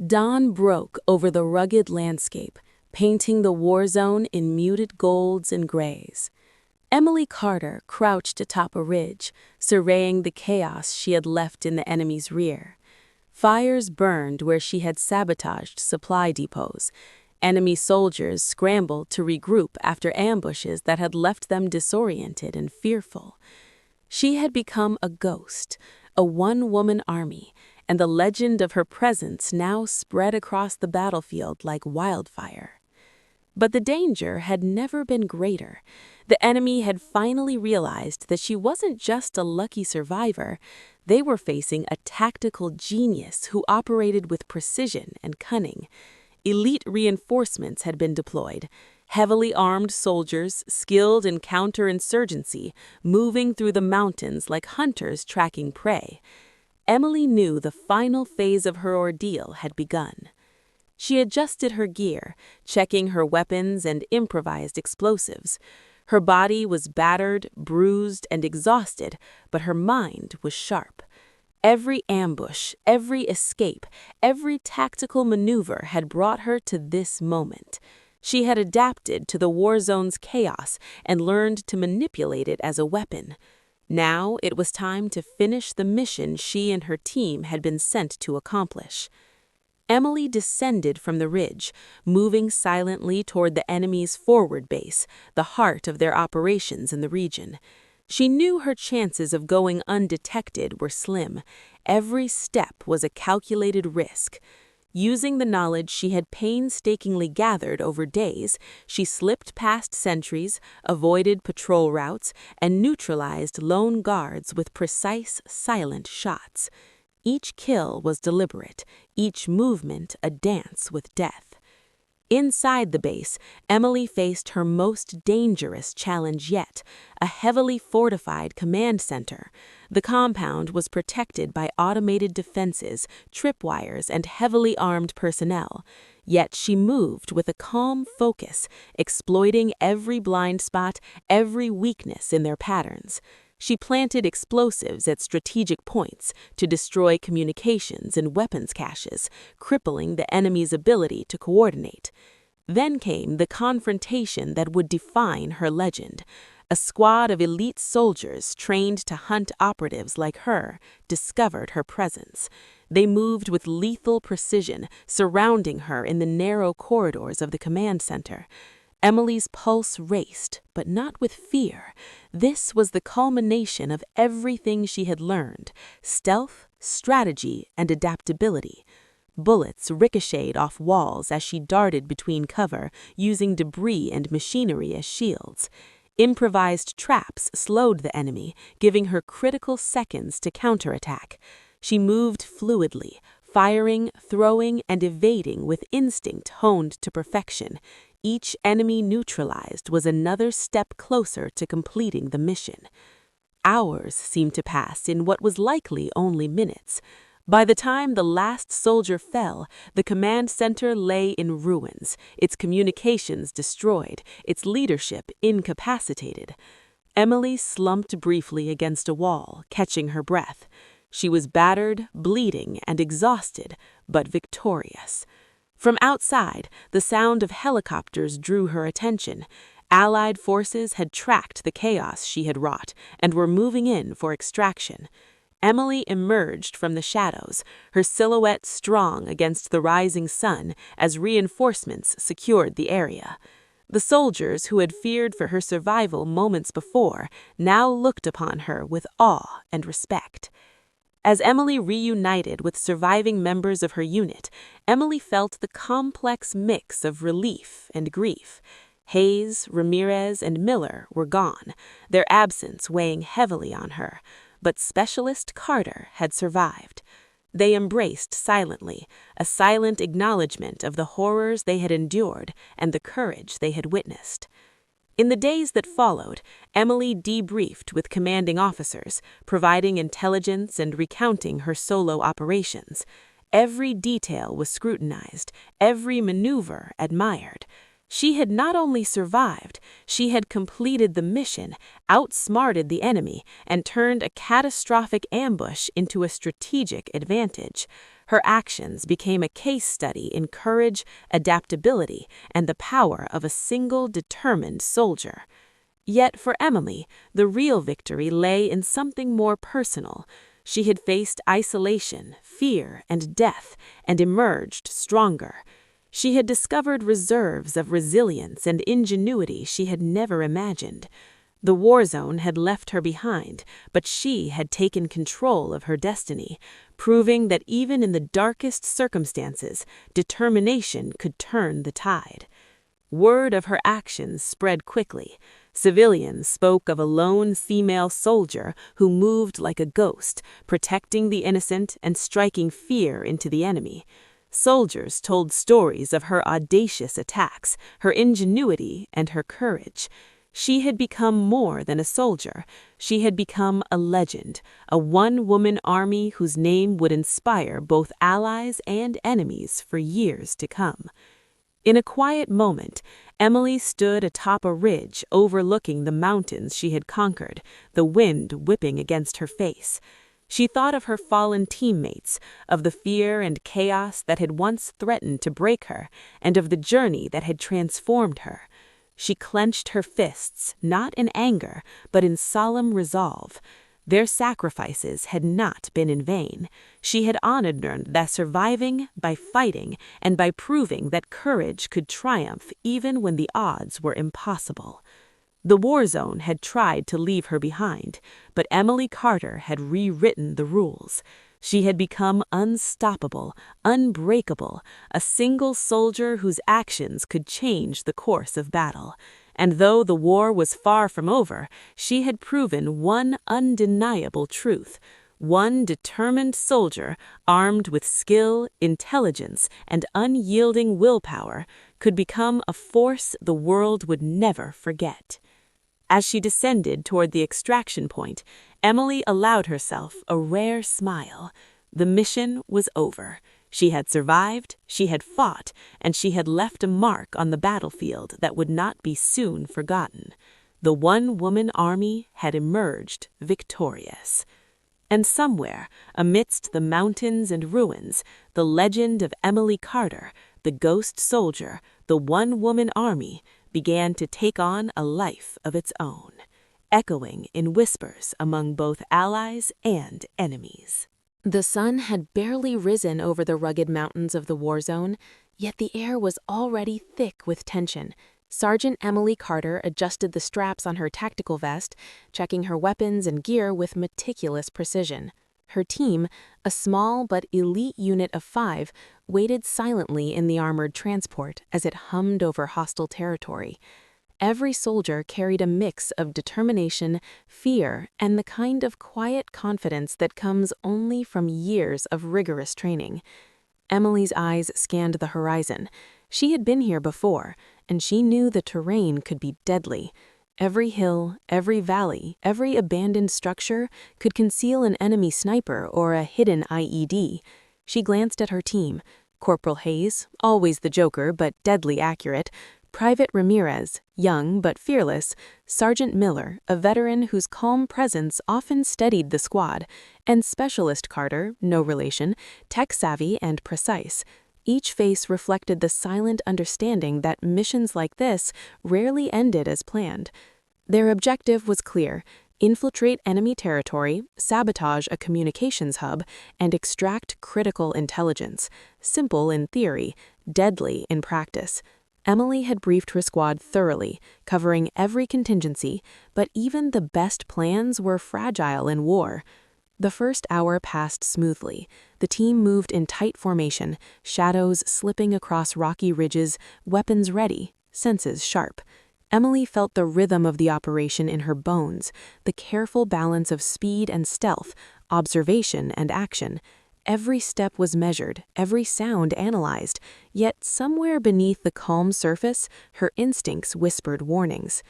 Dawn broke over the rugged landscape, painting the Warzone in muted golds and grays. Emily Carter crouched atop a ridge, surveying the chaos she had left in the enemy's rear. Fires burned where she had sabotaged supply depots. Enemy soldiers scrambled to regroup after ambushes that had left them disoriented and fearful. She had become a ghost, a one-woman army, and the legend of her presence now spread across the battlefield like wildfire. But the danger had never been greater. The enemy had finally realized that she wasn't just a lucky survivor. They were facing a tactical genius who operated with precision and cunning. Elite reinforcements had been deployed, heavily armed soldiers skilled in counterinsurgency, moving through the mountains like hunters tracking prey. Emily knew the final phase of her ordeal had begun. She adjusted her gear, checking her weapons and improvised explosives. Her body was battered, bruised, and exhausted, but her mind was sharp. Every ambush, every escape, every tactical maneuver had brought her to this moment. She had adapted to the Warzone's chaos and learned to manipulate it as a weapon. Now it was time to finish the mission she and her team had been sent to accomplish. Emily descended from the ridge, moving silently toward the enemy's forward base, the heart of their operations in the region. She knew her chances of going undetected were slim. Every step was a calculated risk. Using the knowledge she had painstakingly gathered over days, she slipped past sentries, avoided patrol routes, and neutralized lone guards with precise, silent shots. Each kill was deliberate, each movement a dance with death. Inside the base, Emily faced her most dangerous challenge yet, a heavily fortified command center. The compound was protected by automated defenses, tripwires, and heavily armed personnel. Yet she moved with a calm focus, exploiting every blind spot, every weakness in their patterns. She planted explosives at strategic points to destroy communications and weapons caches, crippling the enemy's ability to coordinate. Then came the confrontation that would define her legend. A squad of elite soldiers trained to hunt operatives like her discovered her presence. They moved with lethal precision, surrounding her in the narrow corridors of the command center. Emily's pulse raced, but not with fear. This was the culmination of everything she had learned: stealth, strategy, and adaptability. Bullets ricocheted off walls as she darted between cover, using debris and machinery as shields. Improvised traps slowed the enemy, giving her critical seconds to counterattack. She moved fluidly, firing, throwing, and evading with instinct honed to perfection. Each enemy neutralized was another step closer to completing the mission. Hours seemed to pass in what was likely only minutes. By the time the last soldier fell, the command center lay in ruins, its communications destroyed, its leadership incapacitated. Emily slumped briefly against a wall, catching her breath. She was battered, bleeding, and exhausted, but victorious. From outside, the sound of helicopters drew her attention. Allied forces had tracked the chaos she had wrought and were moving in for extraction. Emily emerged from the shadows, her silhouette strong against the rising sun as reinforcements secured the area. The soldiers who had feared for her survival moments before now looked upon her with awe and respect. As Emily reunited with surviving members of her unit, Emily felt the complex mix of relief and grief. Hayes, Ramirez, and Miller were gone, their absence weighing heavily on her, but Specialist Carter had survived. They embraced silently, a silent acknowledgement of the horrors they had endured and the courage they had witnessed. In the days that followed, Emily debriefed with commanding officers, providing intelligence and recounting her solo operations. Every detail was scrutinized, every maneuver admired. She had not only survived, she had completed the mission, outsmarted the enemy, and turned a catastrophic ambush into a strategic advantage. Her actions became a case study in courage, adaptability, and the power of a single determined soldier. Yet for Emily, the real victory lay in something more personal. She had faced isolation, fear, and death, and emerged stronger. She had discovered reserves of resilience and ingenuity she had never imagined. The war zone had left her behind, but she had taken control of her destiny, proving that even in the darkest circumstances, determination could turn the tide. Word of her actions spread quickly. Civilians spoke of a lone female soldier who moved like a ghost, protecting the innocent and striking fear into the enemy. Soldiers told stories of her audacious attacks, her ingenuity, and her courage. She had become more than a soldier. She had become a legend, a one-woman army whose name would inspire both allies and enemies for years to come. In a quiet moment, Emily stood atop a ridge overlooking the mountains she had conquered, the wind whipping against her face. She thought of her fallen teammates, of the fear and chaos that had once threatened to break her, and of the journey that had transformed her. She clenched her fists, not in anger, but in solemn resolve. Their sacrifices had not been in vain. She had honored them by surviving, by fighting, and by proving that courage could triumph even when the odds were impossible. The war zone had tried to leave her behind, but Emily Carter had rewritten the rules. She had become unstoppable, unbreakable, a single soldier whose actions could change the course of battle. And though the war was far from over, she had proven one undeniable truth. One determined soldier, armed with skill, intelligence, and unyielding willpower, could become a force the world would never forget. As she descended toward the extraction point, Emily allowed herself a rare smile. The mission was over. She had survived, she had fought, and she had left a mark on the battlefield that would not be soon forgotten. The one-woman army had emerged victorious. And somewhere, amidst the mountains and ruins, the legend of Emily Carter, the ghost soldier, the one-woman army, began to take on a life of its own, echoing in whispers among both allies and enemies. The sun had barely risen over the rugged mountains of the war zone, yet the air was already thick with tension. Sergeant Emily Carter adjusted the straps on her tactical vest, checking her weapons and gear with meticulous precision. Her team, a small but elite unit of 5, waited silently in the armored transport as it hummed over hostile territory. Every soldier carried a mix of determination, fear, and the kind of quiet confidence that comes only from years of rigorous training. Emily's eyes scanned the horizon. She had been here before, and she knew the terrain could be deadly. Every hill, every valley, every abandoned structure could conceal an enemy sniper or a hidden IED. She glanced at her team. Corporal Hayes, always the joker but deadly accurate, Private Ramirez, young but fearless, Sergeant Miller, a veteran whose calm presence often steadied the squad, and Specialist Carter, no relation, tech-savvy and precise. Each face reflected the silent understanding that missions like this rarely ended as planned. Their objective was clear: infiltrate enemy territory, sabotage a communications hub, and extract critical intelligence. Simple in theory, deadly in practice. Emily had briefed her squad thoroughly, covering every contingency, but even the best plans were fragile in war. The first hour passed smoothly. The team moved in tight formation, shadows slipping across rocky ridges, weapons ready, senses sharp. Emily felt the rhythm of the operation in her bones, the careful balance of speed and stealth, observation and action. Every step was measured, every sound analyzed, yet somewhere beneath the calm surface, her instincts whispered warnings.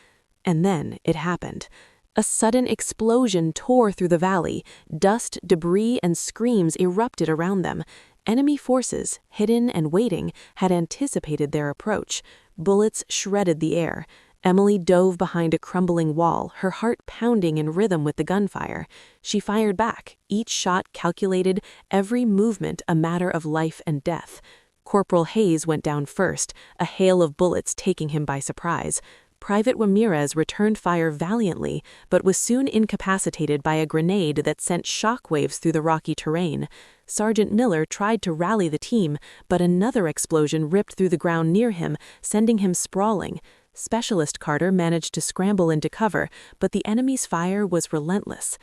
And then it happened. A sudden explosion tore through the valley. Dust, debris, and screams erupted around them. Enemy forces, hidden and waiting, had anticipated their approach. Bullets shredded the air. Emily dove behind a crumbling wall, her heart pounding in rhythm with the gunfire. She fired back, each shot calculated, every movement a matter of life and death. Corporal Hayes went down first, a hail of bullets taking him by surprise. Private Ramirez returned fire valiantly, but was soon incapacitated by a grenade that sent shockwaves through the rocky terrain. Sergeant Miller tried to rally the team, but another explosion ripped through the ground near him, sending him sprawling. Specialist Carter managed to scramble into cover, but the enemy's fire was relentless.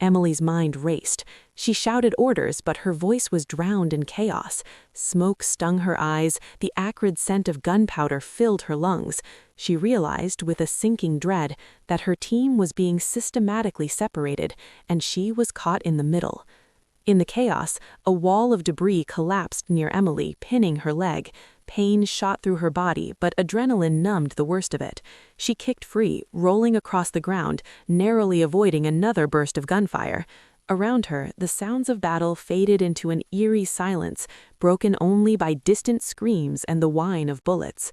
Emily's mind raced. She shouted orders, but her voice was drowned in chaos. Smoke stung her eyes, the acrid scent of gunpowder filled her lungs. She realized, with a sinking dread, that her team was being systematically separated, and she was caught in the middle. In the chaos, a wall of debris collapsed near Emily, pinning her leg. Pain shot through her body, but adrenaline numbed the worst of it. She kicked free, rolling across the ground, narrowly avoiding another burst of gunfire. Around her, the sounds of battle faded into an eerie silence, broken only by distant screams and the whine of bullets.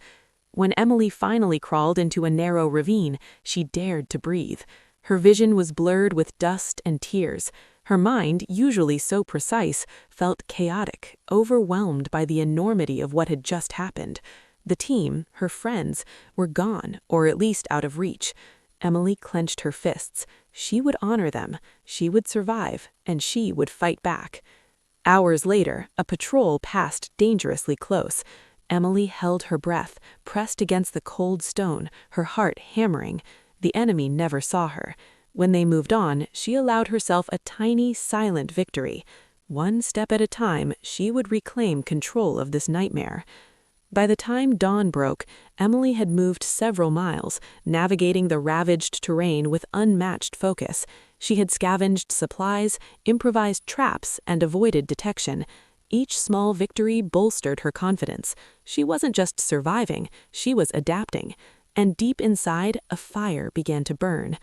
When Emily finally crawled into a narrow ravine, she dared to breathe. Her vision was blurred with dust and tears. Her mind, usually so precise, felt chaotic, overwhelmed by the enormity of what had just happened. The team, her friends, were gone, or at least out of reach. Emily clenched her fists. She would honor them, she would survive, and she would fight back. Hours later, a patrol passed dangerously close. Emily held her breath, pressed against the cold stone, her heart hammering. The enemy never saw her. When they moved on, she allowed herself a tiny, silent victory. One step at a time, she would reclaim control of this nightmare. By the time dawn broke, Emily had moved several miles, navigating the ravaged terrain with unmatched focus. She had scavenged supplies, improvised traps, and avoided detection. Each small victory bolstered her confidence. She wasn't just surviving, she was adapting. And deep inside, a fire began to burn.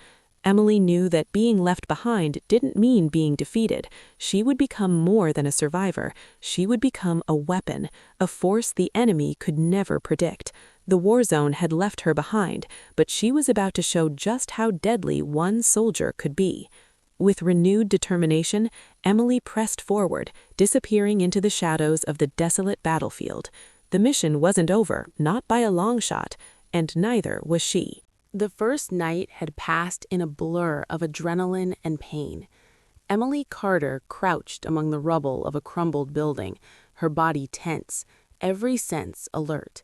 Emily knew that being left behind didn't mean being defeated. She would become more than a survivor. She would become a weapon, a force the enemy could never predict. The Warzone had left her behind, but she was about to show just how deadly one soldier could be. With renewed determination, Emily pressed forward, disappearing into the shadows of the desolate battlefield. The mission wasn't over, not by a long shot, and neither was she. The first night had passed in a blur of adrenaline and pain. Emily Carter crouched among the rubble of a crumbled building, her body tense, every sense alert.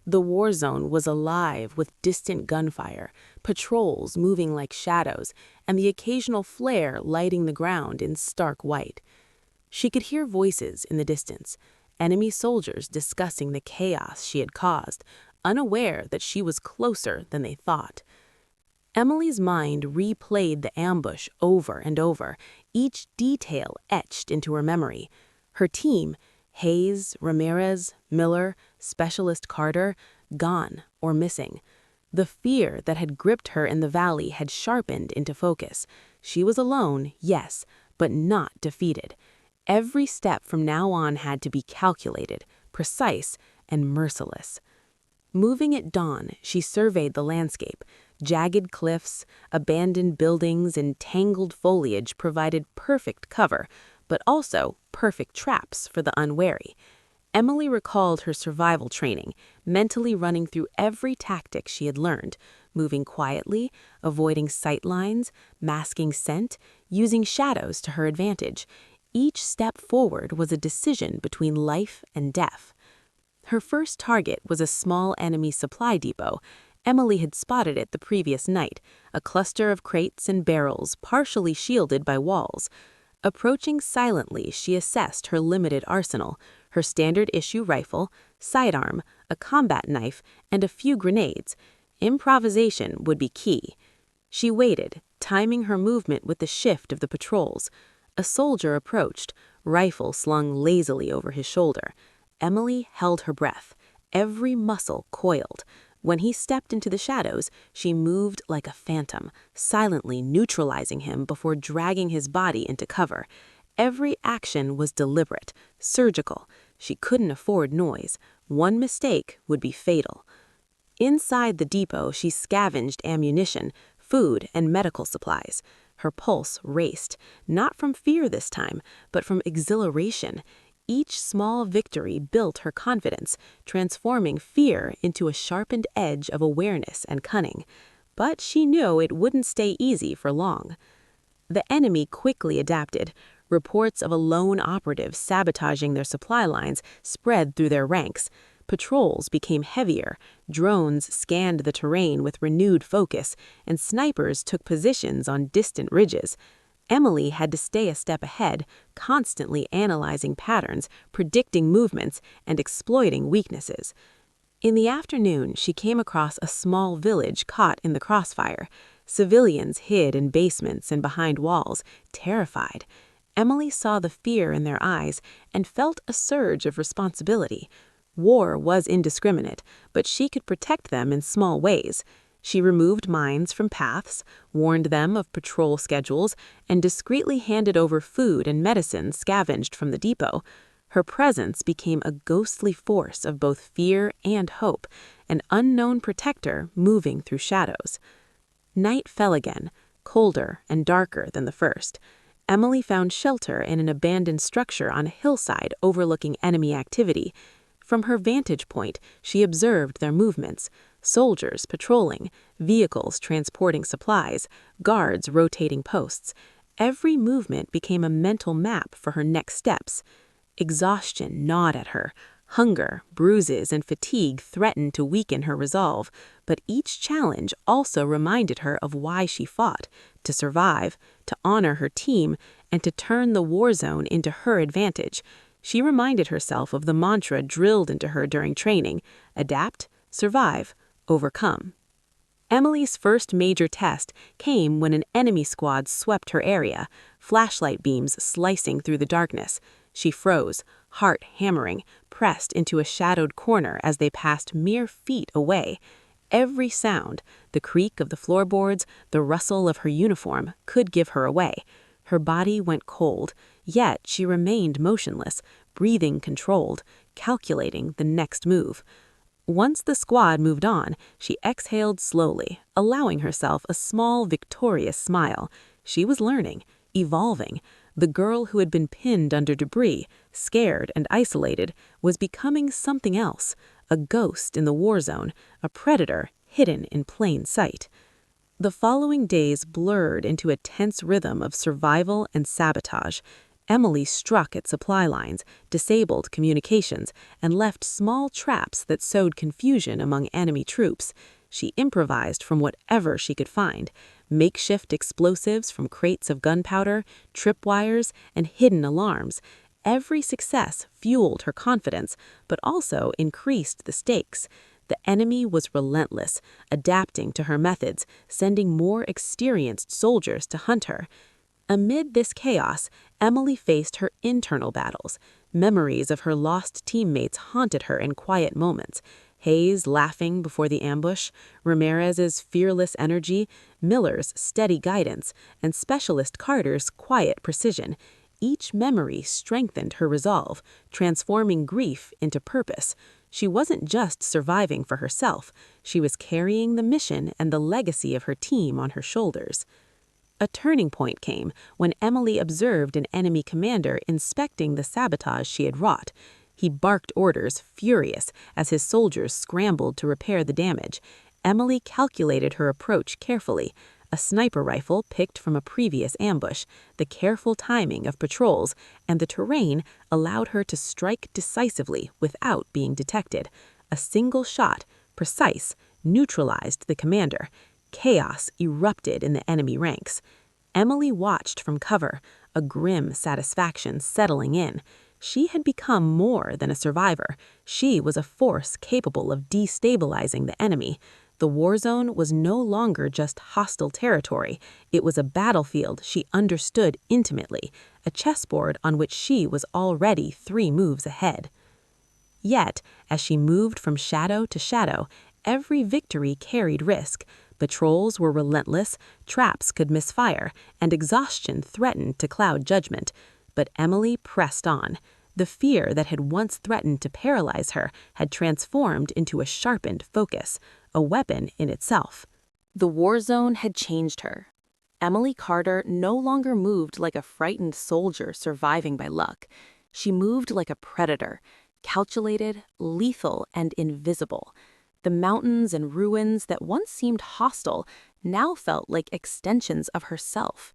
The war zone was alive with distant gunfire, patrols moving like shadows, and the occasional flare lighting the ground in stark white. She could hear voices in the distance, enemy soldiers discussing the chaos she had caused, unaware that she was closer than they thought. Emily's mind replayed the ambush over and over, each detail etched into her memory. Her team, Hayes, Ramirez, Miller, Specialist Carter, gone or missing. The fear that had gripped her in the valley had sharpened into focus. She was alone, yes, but not defeated. Every step from now on had to be calculated, precise, and merciless. Moving at dawn, she surveyed the landscape. Jagged cliffs, abandoned buildings, and tangled foliage provided perfect cover, but also perfect traps for the unwary. Emily recalled her survival training, mentally running through every tactic she had learned, moving quietly, avoiding sight lines, masking scent, using shadows to her advantage. Each step forward was a decision between life and death. Her first target was a small enemy supply depot. Emily had spotted it the previous night, a cluster of crates and barrels partially shielded by walls. Approaching silently, she assessed her limited arsenal, her standard-issue rifle, sidearm, a combat knife, and a few grenades. Improvisation would be key. She waited, timing her movement with the shift of the patrols. A soldier approached, rifle slung lazily over his shoulder. Emily held her breath, every muscle coiled. When he stepped into the shadows, she moved like a phantom, silently neutralizing him before dragging his body into cover. Every action was deliberate, surgical. She couldn't afford noise. One mistake would be fatal. Inside the depot, she scavenged ammunition, food, and medical supplies. Her pulse raced, not from fear this time, but from exhilaration. Each small victory built her confidence, transforming fear into a sharpened edge of awareness and cunning. But she knew it wouldn't stay easy for long. The enemy quickly adapted. Reports of a lone operative sabotaging their supply lines spread through their ranks. Patrols became heavier, drones scanned the terrain with renewed focus, and snipers took positions on distant ridges. Emily had to stay a step ahead, constantly analyzing patterns, predicting movements, and exploiting weaknesses. In the afternoon, she came across a small village caught in the crossfire. Civilians hid in basements and behind walls, terrified. Emily saw the fear in their eyes and felt a surge of responsibility. War was indiscriminate, but she could protect them in small ways. She removed mines from paths, warned them of patrol schedules, and discreetly handed over food and medicine scavenged from the depot. Her presence became a ghostly force of both fear and hope, an unknown protector moving through shadows. Night fell again, colder and darker than the first. Emily found shelter in an abandoned structure on a hillside overlooking enemy activity. From her vantage point, she observed their movements: soldiers patrolling, vehicles transporting supplies, guards rotating posts. Every movement became a mental map for her next steps. Exhaustion gnawed at her. Hunger, bruises, and fatigue threatened to weaken her resolve, but each challenge also reminded her of why she fought: to survive, to honor her team, and to turn the war zone into her advantage. She reminded herself of the mantra drilled into her during training: adapt, survive, overcome. Emily's first major test came when an enemy squad swept her area, flashlight beams slicing through the darkness. She froze, heart hammering, pressed into a shadowed corner as they passed mere feet away. Every sound, the creak of the floorboards, the rustle of her uniform, could give her away. Her body went cold, yet she remained motionless, breathing controlled, calculating the next move. Once the squad moved on, she exhaled slowly, allowing herself a small, victorious smile. She was learning, evolving. The girl who had been pinned under debris, scared and isolated, was becoming something else: a ghost in the war zone, a predator hidden in plain sight. The following days blurred into a tense rhythm of survival and sabotage. Emily struck at supply lines, disabled communications, and left small traps that sowed confusion among enemy troops. She improvised from whatever she could find: makeshift explosives from crates of gunpowder, tripwires, and hidden alarms. Every success fueled her confidence, but also increased the stakes. The enemy was relentless, adapting to her methods, sending more experienced soldiers to hunt her. Amid this chaos, Emily faced her internal battles. Memories of her lost teammates haunted her in quiet moments: Hayes laughing before the ambush, Ramirez's fearless energy, Miller's steady guidance, and Specialist Carter's quiet precision. Each memory strengthened her resolve, transforming grief into purpose. She wasn't just surviving for herself, she was carrying the mission and the legacy of her team on her shoulders. A turning point came when Emily observed an enemy commander inspecting the sabotage she had wrought. He barked orders, furious, as his soldiers scrambled to repair the damage. Emily calculated her approach carefully: a sniper rifle picked from a previous ambush, the careful timing of patrols, and the terrain allowed her to strike decisively without being detected. A single shot, precise, neutralized the commander. Chaos erupted in the enemy ranks. Emily watched from cover, a grim satisfaction settling in. She had become more than a survivor. She was a force capable of destabilizing the enemy. The war zone was no longer just hostile territory. It was a battlefield she understood intimately, a chessboard on which she was already 3 moves ahead. Yet, as she moved from shadow to shadow, every victory carried risk. Patrols were relentless, traps could misfire, and exhaustion threatened to cloud judgment. But Emily pressed on. The fear that had once threatened to paralyze her had transformed into a sharpened focus. a weapon in itself. The war zone had changed her. Emily Carter no longer moved like a frightened soldier surviving by luck. She moved like a predator, calculated, lethal, and invisible. The mountains and ruins that once seemed hostile now felt like extensions of herself.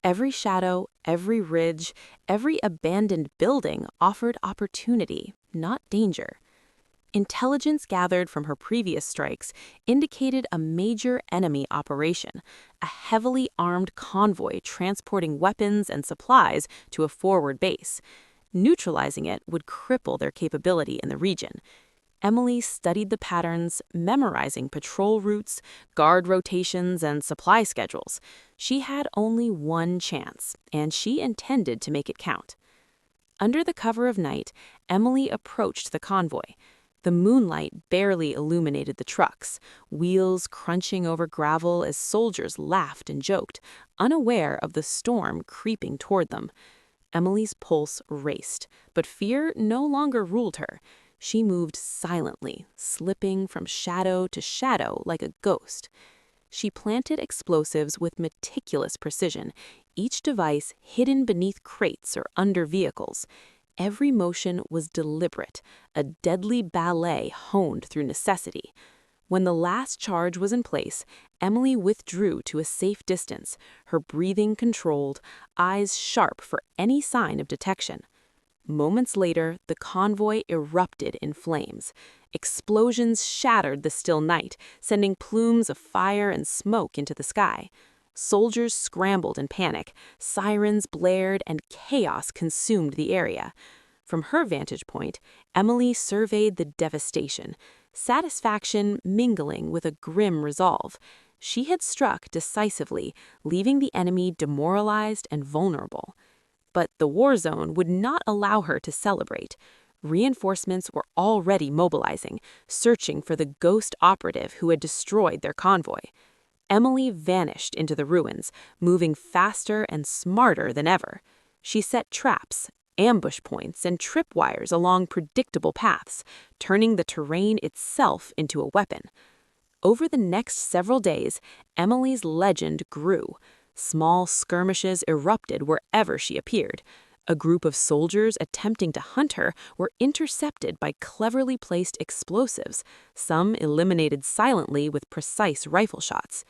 Every shadow, every ridge, every abandoned building offered opportunity, not danger. Intelligence gathered from her previous strikes indicated a major enemy operation, a heavily armed convoy transporting weapons and supplies to a forward base. Neutralizing it would cripple their capability in the region. Emily studied the patterns, memorizing patrol routes, guard rotations, and supply schedules. She had only one chance, and she intended to make it count. Under the cover of night, Emily approached the convoy. The moonlight barely illuminated the trucks, wheels crunching over gravel as soldiers laughed and joked, unaware of the storm creeping toward them. Emily's pulse raced, but fear no longer ruled her. She moved silently, slipping from shadow to shadow like a ghost. She planted explosives with meticulous precision, each device hidden beneath crates or under vehicles. Every motion was deliberate, a deadly ballet honed through necessity. When the last charge was in place, Emily withdrew to a safe distance, her breathing controlled, eyes sharp for any sign of detection. Moments later, the convoy erupted in flames. Explosions shattered the still night, sending plumes of fire and smoke into the sky. Soldiers scrambled in panic, sirens blared, and chaos consumed the area. From her vantage point, Emily surveyed the devastation, satisfaction mingling with a grim resolve. She had struck decisively, leaving the enemy demoralized and vulnerable. But the war zone would not allow her to celebrate. Reinforcements were already mobilizing, searching for the ghost operative who had destroyed their convoy. Emily vanished into the ruins, moving faster and smarter than ever. She set traps, ambush points, and tripwires along predictable paths, turning the terrain itself into a weapon. Over the next several days, Emily's legend grew. Small skirmishes erupted wherever she appeared. A group of soldiers attempting to hunt her were intercepted by cleverly placed explosives, some eliminated silently with precise rifle shots.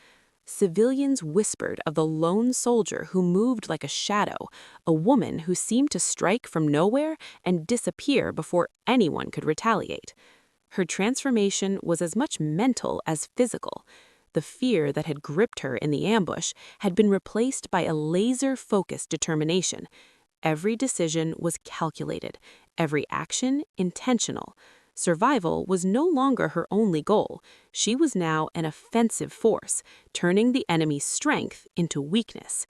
Civilians whispered of the lone soldier who moved like a shadow, a woman who seemed to strike from nowhere and disappear before anyone could retaliate. Her transformation was as much mental as physical. The fear that had gripped her in the ambush had been replaced by a laser-focused determination. Every decision was calculated, every action intentional. Survival was no longer her only goal. She was now an offensive force, turning the enemy's strength into weakness.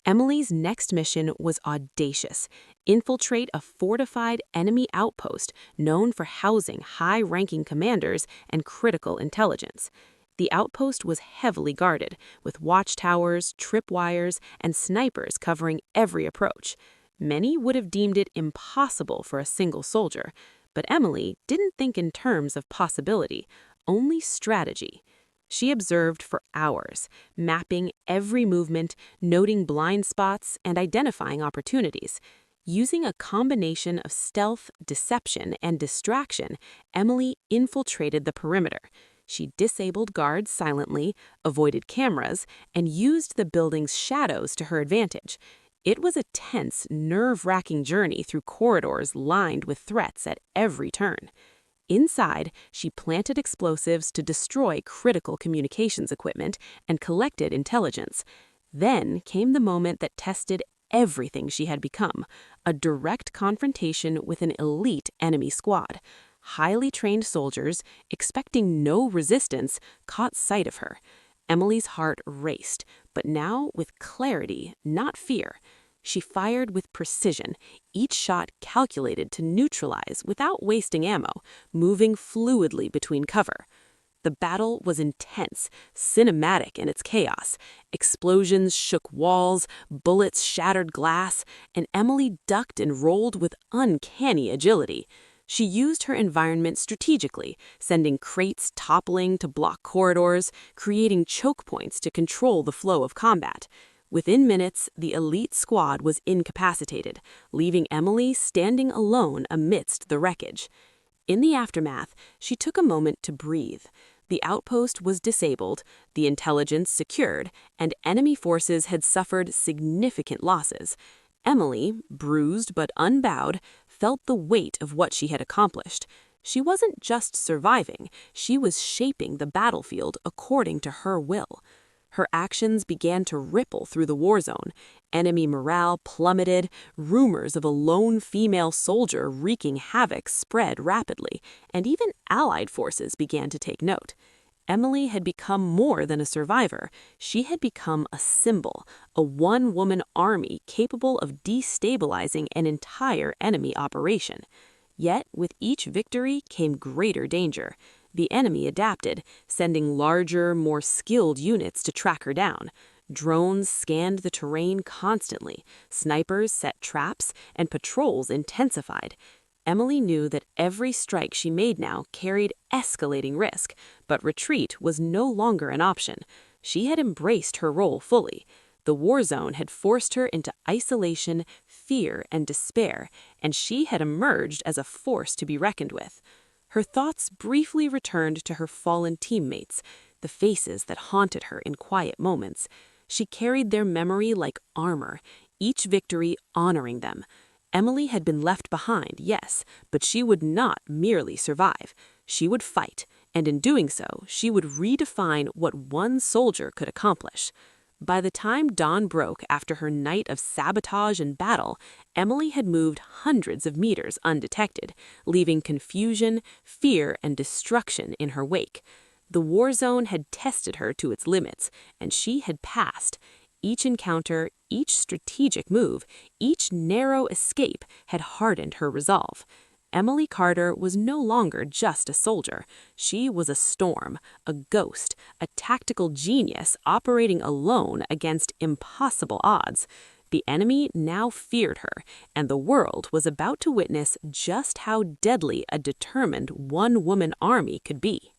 Emily's next mission was audacious: infiltrate a fortified enemy outpost known for housing high-ranking commanders and critical intelligence. The outpost was heavily guarded, with watchtowers, tripwires, and snipers covering every approach. Many would have deemed it impossible for a single soldier, but Emily didn't think in terms of possibility, only strategy. She observed for hours, mapping every movement, noting blind spots, and identifying opportunities. Using a combination of stealth, deception, and distraction, Emily infiltrated the perimeter. She disabled guards silently, avoided cameras, and used the building's shadows to her advantage. It was a tense, nerve-wracking journey through corridors lined with threats at every turn. Inside, she planted explosives to destroy critical communications equipment and collected intelligence. Then came the moment that tested everything she had become: a direct confrontation with an elite enemy squad. Highly trained soldiers, expecting no resistance, caught sight of her. Emily's heart raced, but now with clarity, not fear. She fired with precision, each shot calculated to neutralize without wasting ammo, moving fluidly between cover. The battle was intense, cinematic in its chaos. Explosions shook walls, bullets shattered glass, and Emily ducked and rolled with uncanny agility. She used her environment strategically, sending crates toppling to block corridors, creating choke points to control the flow of combat. Within minutes, the elite squad was incapacitated, leaving Emily standing alone amidst the wreckage. In the aftermath, she took a moment to breathe. The outpost was disabled, the intelligence secured, and enemy forces had suffered significant losses. Emily, bruised but unbowed, felt the weight of what she had accomplished. She wasn't just surviving, she was shaping the battlefield according to her will. Her actions began to ripple through the war zone. Enemy morale plummeted, rumors of a lone female soldier wreaking havoc spread rapidly, and even Allied forces began to take note. Emily had become more than a survivor. She had become a symbol, a one-woman army capable of destabilizing an entire enemy operation. Yet, with each victory came greater danger. The enemy adapted, sending larger, more skilled units to track her down. Drones scanned the terrain constantly, snipers set traps, and patrols intensified. Emily knew that every strike she made now carried escalating risk, but retreat was no longer an option. She had embraced her role fully. The war zone had forced her into isolation, fear, and despair, and she had emerged as a force to be reckoned with. Her thoughts briefly returned to her fallen teammates, the faces that haunted her in quiet moments. She carried their memory like armor, each victory honoring them. Emily had been left behind, yes, but she would not merely survive. She would fight, and in doing so, she would redefine what one soldier could accomplish. By the time dawn broke after her night of sabotage and battle, Emily had moved hundreds of meters undetected, leaving confusion, fear, and destruction in her wake. The war zone had tested her to its limits, and she had passed. Each encounter, each strategic move, each narrow escape had hardened her resolve. Emily Carter was no longer just a soldier. She was a storm, a ghost, a tactical genius operating alone against impossible odds. The enemy now feared her, and the world was about to witness just how deadly a determined one-woman army could be.